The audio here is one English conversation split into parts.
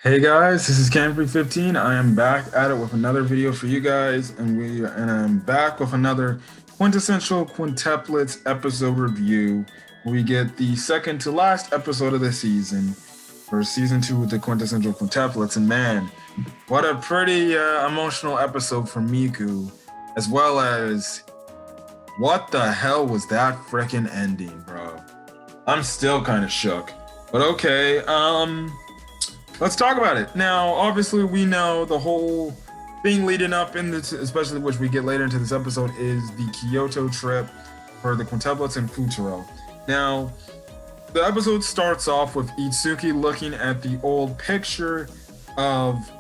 Hey guys, this is Camfrey15. I am back at it with another video for you guys, and I'm back with another Quintessential Quintuplets episode review. We get the second to last episode of the season for season 2 of the Quintessential Quintuplets, and man, what a pretty emotional episode for Miku, as well as what the hell was that freaking ending, bro? I'm still kind of shook, but okay. Let's talk about it. Now, obviously, we know the whole thing leading up in this, especially which we get later into this episode, is the Kyoto trip for the Quintuplets and Futuro. Now, the episode starts off with Itsuki looking at the old picture of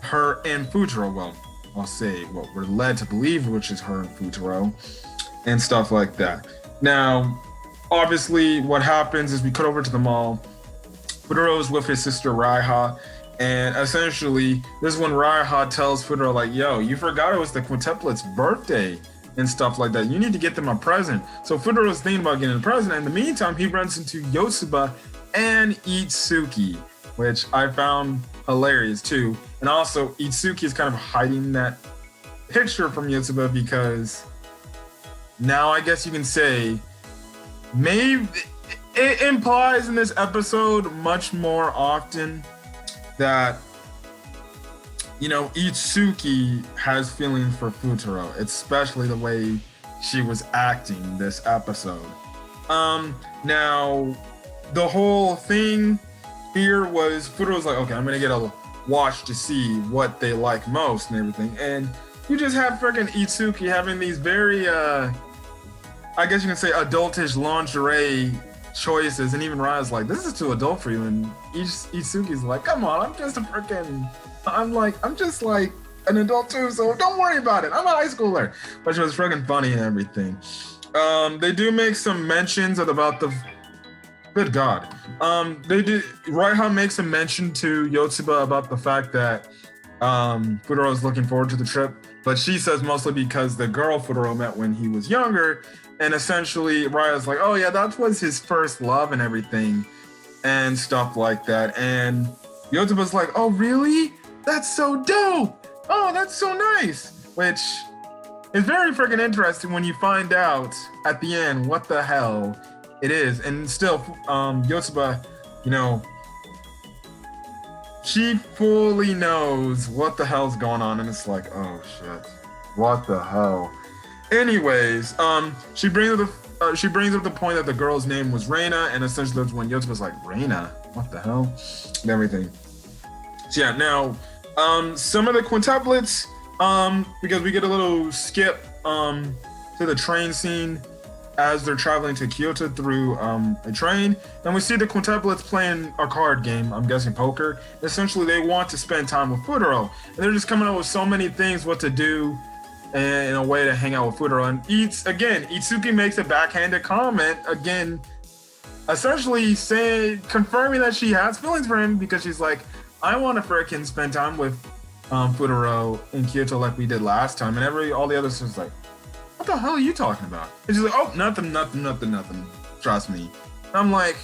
her and Futuro. Well, I'll say what we're led to believe, which is her and Futuro, and stuff like that. Now, obviously, what happens is we cut over to the mall. Futuro's with his sister Raiha, and essentially, this is when Raiha tells Futuro, like, yo, you forgot it was the Quintuplets' birthday and stuff like that. You need to get them a present. So Futuro's thinking about getting a present. In the meantime, he runs into Yotsuba and Itsuki, which I found hilarious too. And also, Itsuki is kind of hiding that picture from Yotsuba because now I guess you can say maybe it implies in this episode much more often that, you know, Itsuki has feelings for Futuro, especially the way she was acting this episode. Now, the whole thing here was Futuro's like, okay, I'm gonna get a watch to see what they like most and everything. And you just have freaking Itsuki having these very, I guess you can say, adultish lingerie choices, and even Raya's like, this is too adult for you, and Itsuki's like, come on, I'm just like an adult too, so don't worry about it, I'm a high schooler. But she was freaking funny and everything. They do make some mentions about the good god. Raiha makes a mention to Yotsuba about the fact that Futuro is looking forward to the trip, but she says mostly because the girl Futuro met when he was younger. And essentially, Raya's like, oh yeah, that was his first love and everything and stuff like that. And Yotsuba's like, oh really? That's so dope. Oh, that's so nice. Which is very freaking interesting when you find out at the end what the hell it is. And still, Yotsuba, you know, she fully knows what the hell's going on. And it's like, oh shit, what the hell? Anyways, she brings up the point that the girl's name was Reina, and essentially that's when Yotsuba's like, Reina, what the hell, and everything. So yeah, now, some of the quintuplets, because we get a little skip, to the train scene as they're traveling to Kyoto through a train, and we see the quintuplets playing a card game. I'm guessing poker. Essentially, they want to spend time with Futuro, and they're just coming up with so many things what to do in a way to hang out with Futuro. And Itsuki makes a backhanded comment again, essentially confirming that she has feelings for him because she's like, I want to frickin' spend time with Futuro in Kyoto like we did last time. And all the others was like, what the hell are you talking about? And she's like, oh, nothing. Trust me. And I'm like,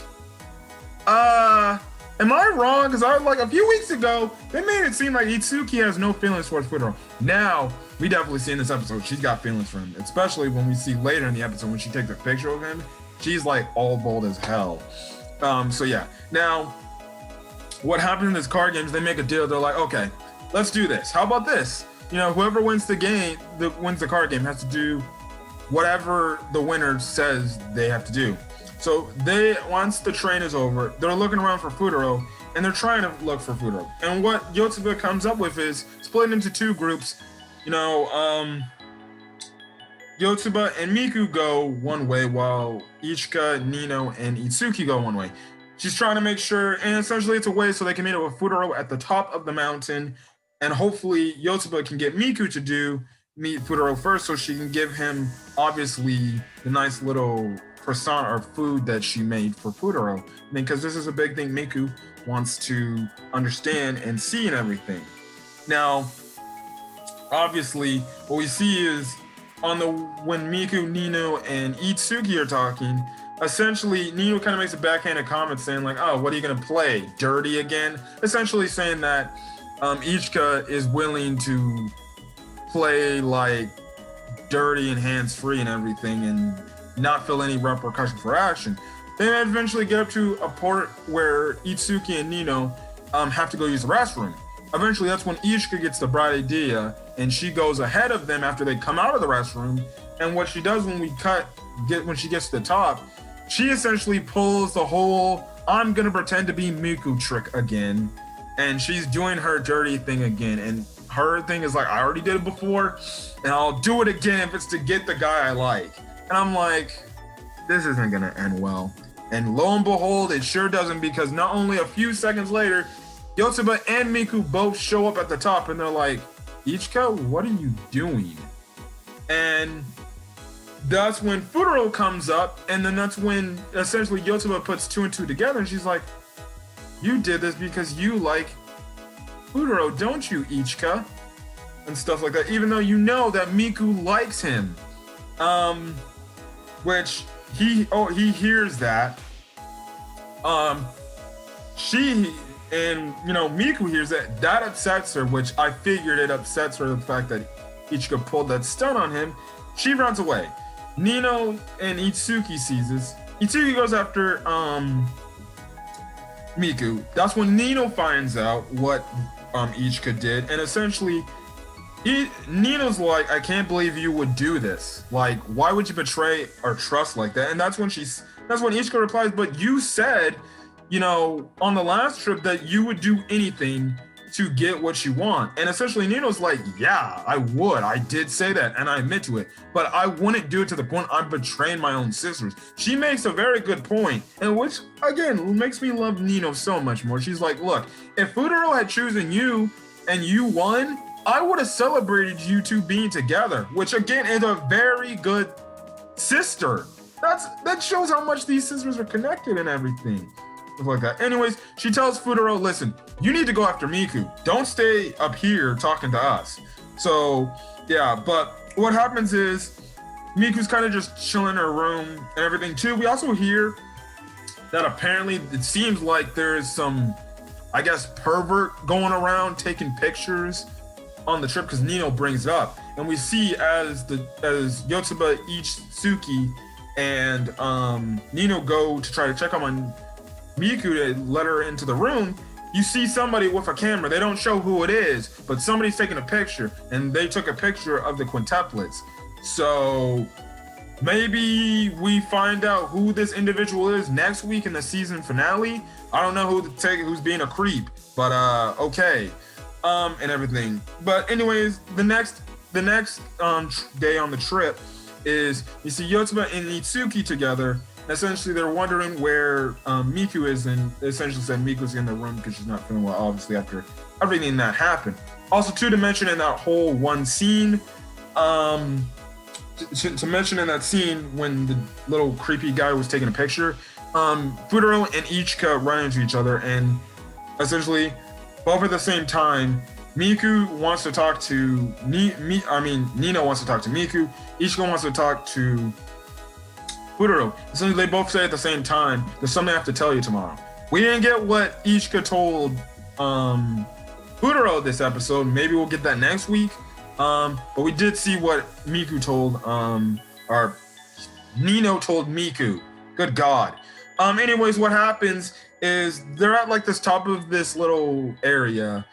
am I wrong? Because I was like, a few weeks ago, they made it seem like Itsuki has no feelings towards Futuro. Now, we definitely see in this episode, she's got feelings for him, especially when we see later in the episode when she takes a picture of him, she's like all bold as hell. So yeah. Now, what happens in this card game is they make a deal. They're like, okay, let's do this. How about this? You know, whoever wins the game, wins the card game, has to do whatever the winner says they have to do. So once the train is over, they're looking around for Futuro, and they're trying to look for Futuro. And what Yotsuba comes up with is split into two groups. You know, Yotsuba and Miku go one way, while Ichika, Nino, and Itsuki go one way. She's trying to make sure, and essentially it's a way so they can meet up with Futuro at the top of the mountain, and hopefully Yotsuba can get Miku to meet Futuro first, so she can give him, obviously, the nice little croissant or food that she made for Futuro. I mean, because this is a big thing Miku wants to understand and see and everything. Now, obviously, what we see is when Miku, Nino, and Itsuki are talking, essentially Nino kind of makes a backhanded comment saying like, oh, what are you gonna play? Dirty again? Essentially saying that Ichika is willing to play like dirty and hands-free and everything and not feel any repercussion for action. They eventually get up to a port where Itsuki and Nino have to go use the restroom. Eventually, that's when Ichika gets the bright idea, and she goes ahead of them after they come out of the restroom. And what she does when she gets to the top, she essentially pulls the whole "I'm gonna pretend to be Miku" trick again, and she's doing her dirty thing again. And her thing is like, I already did it before, and I'll do it again if it's to get the guy I like. And I'm like, this isn't gonna end well. And lo and behold, it sure doesn't, because not only a few seconds later, Yotsuba and Miku both show up at the top, and they're like, Ichika, what are you doing? And that's when Futaro comes up, and then that's when essentially Yotsuba puts two and two together, and she's like, you did this because you like Futaro, don't you, Ichika? And stuff like that, even though you know that Miku likes him. Which he hears that. Miku hears that. That upsets her, which I figured it upsets her, the fact that Ichika pulled that stunt on him. She runs away. Nino and Itsuki sees this. Itsuki goes after Miku. That's when Nino finds out what Ichika did, and essentially Nino's like, I can't believe you would do this. Like, why would you betray our trust like that? And that's when Ichika replies, but you said, on the last trip that you would do anything to get what you want. And essentially Nino's like, yeah, I would. I did say that, and I admit to it, but I wouldn't do it to the point I'm betraying my own sisters. She makes a very good point, and which, again, makes me love Nino so much more. She's like, look, if Futaro had chosen you and you won, I would have celebrated you two being together, which again is a very good sister. That shows how much these sisters are connected and everything. Stuff like that. Anyways, she tells Futaro, listen, you need to go after Miku. Don't stay up here talking to us. So, yeah, but what happens is Miku's kind of just chilling in her room and everything too. We also hear that apparently it seems like there's some, I guess, pervert going around taking pictures on the trip, because Nino brings it up, and we see as Yotsuba, Itsuki, and Nino go to try to check on Miku to let her into the room. You see somebody with a camera. They don't show who it is, but somebody's taking a picture, and they took a picture of the Quintuplets. So maybe we find out who this individual is next week in the season finale. I don't know who's being a creep, but okay. And everything. But anyways, the next day on the trip is you see Yotsuba and Itsuki together. Essentially, they're wondering where Miku is, and they essentially said Miku's in the room because she's not feeling well, obviously, after everything that happened. Also, too, to mention in that whole one scene, to mention in that scene when the little creepy guy was taking a picture, Futaro and Ichika run into each other, and essentially, both at the same time, Miku wants to talk to Nino wants to talk to Miku. Ichika wants to talk to Futaro. Essentially, they both say at the same time, there's something I have to tell you tomorrow. We didn't get what Ichika told Futaro this episode. Maybe we'll get that next week. But we did see what Miku told, or Nino told Miku. Good God. Anyways, what happens is they're at like this top of this little area.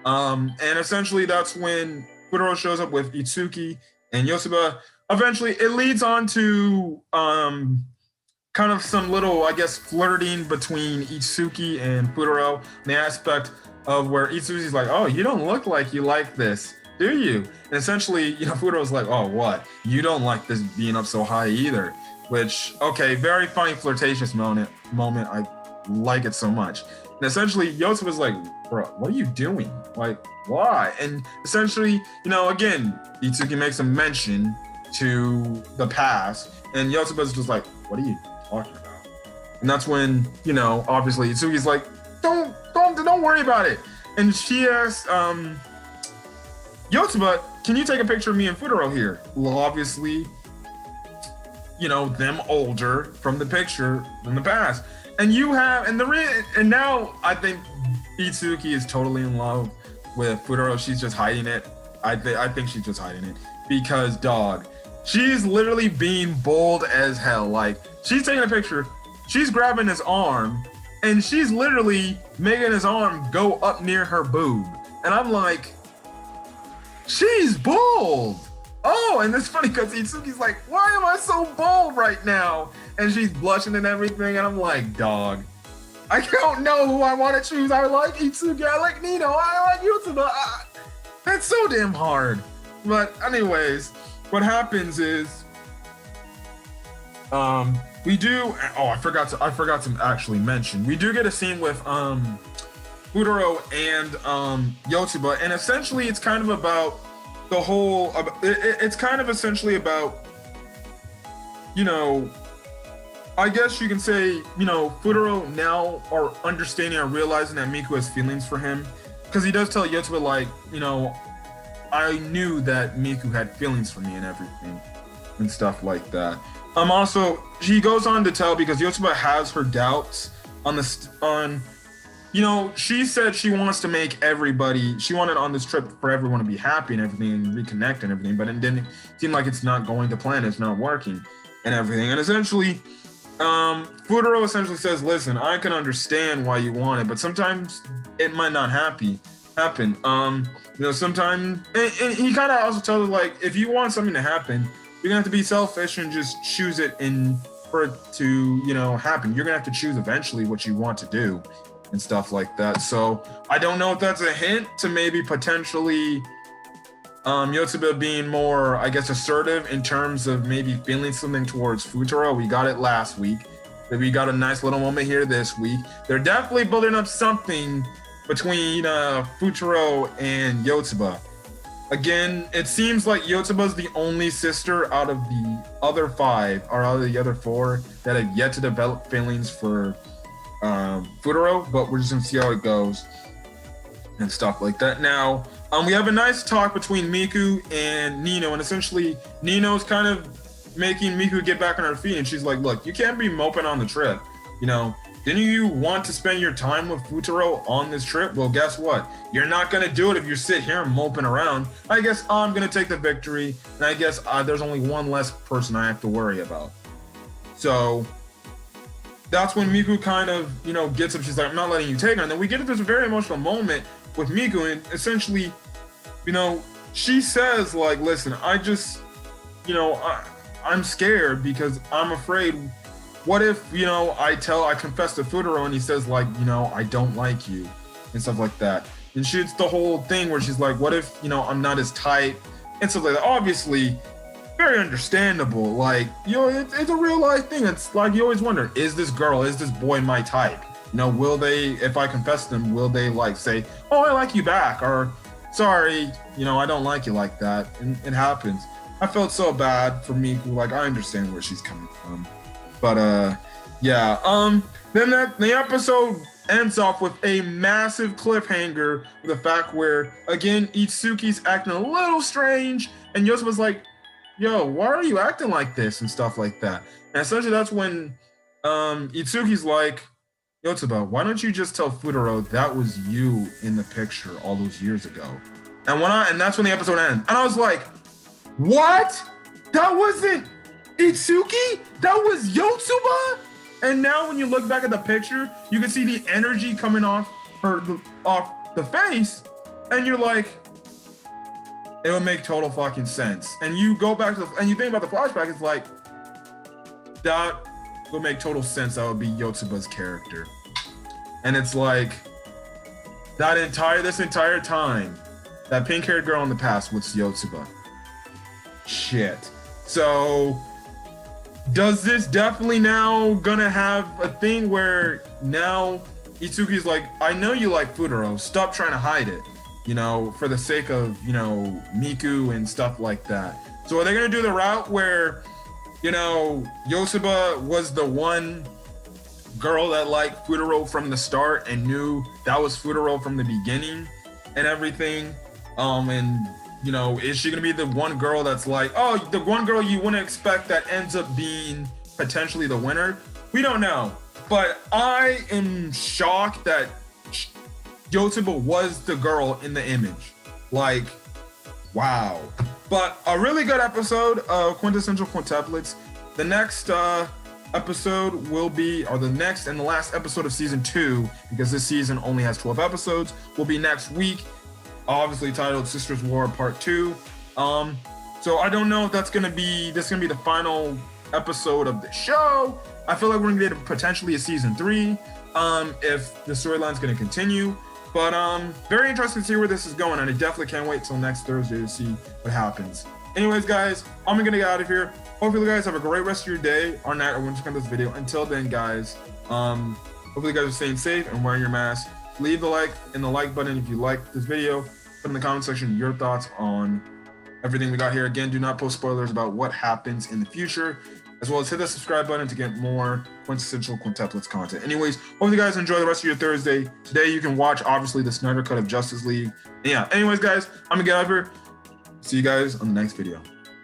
And essentially that's when Futaro shows up with Itsuki and Yotsuba. Eventually it leads on to kind of some little, I guess, flirting between Itsuki and Futaro, in the aspect of where Itsuki's like, oh, you don't look like you like this, do you? And essentially, Futaro's like, oh, what? You don't like this being up so high either. Which, okay, very funny flirtatious moment. I like it so much. And essentially, Yotsuba's like, bro, what are you doing? Like, why? And essentially, again, Itsuki makes a mention to the past, and Yotsuba's just like, what are you talking about? And that's when, obviously, Itsuki's like, don't worry about it. And she asks, Yotsuba, can you take a picture of me and Futaro here? Well, obviously, them older from the picture in the past. And you have, and now I think Itsuki is totally in love with Futaro. She's just hiding it. I think she's just hiding it because, dog, she's literally being bold as hell. Like, she's taking a picture, she's grabbing his arm, and she's literally making his arm go up near her boob. And I'm like, she's bold. Oh, and it's funny because Itsuki's like, why am I so bold right now? And she's blushing and everything. And I'm like, dog, I don't know who I want to choose. I like Itsuki, I like Nino, I like Yotsuba. That's so damn hard. But anyways, what happens is, we do. Oh, I forgot to actually mention. We do get a scene with Futaro and Yotsuba, and essentially it's kind of about the whole. It's kind of essentially about, I guess you can say, Futaro now are understanding or realizing that Miku has feelings for him, because he does tell Yotsuba, like, I knew that Miku had feelings for me and everything and stuff like that. Also, he goes on to tell, because Yotsuba has her doubts she said she wants to make she wanted on this trip for everyone to be happy and everything and reconnect and everything, but it didn't seem like it's not going to plan, it's not working and everything. And essentially, Futaro essentially says, listen, I can understand why you want it, but sometimes it might not happen. Sometimes, and he kind of also tells her, like, if you want something to happen, you're gonna have to be selfish and just choose it for it to, happen. You're gonna have to choose eventually what you want to do and stuff like that. So I don't know if that's a hint to maybe potentially Yotsuba being more, I guess, assertive in terms of maybe feeling something towards Futaro. We got it last week. We got a nice little moment here this week. They're definitely building up something between Futaro and Yotsuba. Again, it seems like Yotsuba's the only sister out of the other 5, or out of the other 4, that have yet to develop feelings for Futaro, but we're just gonna see how it goes and stuff like that. Now, we have a nice talk between Miku and Nino, and essentially Nino's kind of making Miku get back on her feet, and she's like, look, you can't be moping on the trip. Didn't you want to spend your time with Futaro on this trip? Well, guess what? You're not going to do it if you sit here moping around. I guess I'm going to take the victory, and I guess there's only one less person I have to worry about. So that's when Miku kind of, gets up. She's like, I'm not letting you take her. And then we get into this very emotional moment with Miku, and essentially, she says, like, listen, I just, I'm scared because I'm afraid. What if, I confess to Futaro and he says, like, I don't like you and stuff like that. And it's the whole thing where she's like, what if, I'm not his type and stuff like that. Obviously, very understandable. Like, it's a real life thing. It's like, you always wonder, is this boy my type? Will they, if I confess to them, will they, like, say, oh, I like you back? Or, sorry, I don't like you like that. And it happens. I felt so bad for Miku. Like, I understand where she's coming from. But then the episode ends off with a massive cliffhanger with the fact where, again, Itsuki's acting a little strange, and Yotsuba's like, yo, why are you acting like this and stuff like that. And essentially that's when Itsuki's like, Yotsuba, why don't you just tell Futaro that was you in the picture all those years ago? And that's when the episode ends. And I was like, what? That wasn't Itsuki? That was Yotsuba? And now when you look back at the picture, you can see the energy coming off the face, and you're like, it would make total fucking sense. And you go back and you think about the flashback, it's like, that would make total sense. That would be Yotsuba's character. And it's like, this entire time, that pink-haired girl in the past was Yotsuba. Shit. So, does this definitely now gonna have a thing where now Itsuki's like, I know you like Futaro, stop trying to hide it, for the sake of, Miku and stuff like that. So are they gonna do the route where, Yotsuba was the one girl that liked Futaro from the start and knew that was Futaro from the beginning and everything? And You know, is she gonna be the one girl that's like, oh, the one girl you wouldn't expect that ends up being potentially the winner? We don't know. But I am shocked that Yotsuba was the girl in the image. Like, wow. But a really good episode of Quintessential Quintuplets. The next episode will be, or the next and the last episode of season 2, because this season only has 12 episodes, will be next week. Obviously titled Sisters War Part 2. So I don't know if this is gonna be the final episode of the show. I feel like we're gonna get potentially a season 3, if the storyline's gonna continue. But very interested to see where this is going, and I definitely can't wait till next Thursday to see what happens. Anyways, guys, I'm gonna get out of here. Hopefully you guys have a great rest of your day or night or when you check out this video. Until then, guys, hopefully you guys are staying safe and wearing your mask. Leave the like and the like button if you like this video. Put in the comment section your thoughts on everything we got here. Again, do not post spoilers about what happens in the future, as well as hit the subscribe button to get more Quintessential Quintuplets content. Anyways, hope you guys enjoy the rest of your Thursday. Today you can watch, obviously, the Snyder Cut of Justice League. And yeah, anyways, guys, I'm gonna get out of here. See you guys on the next video.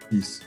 Peace.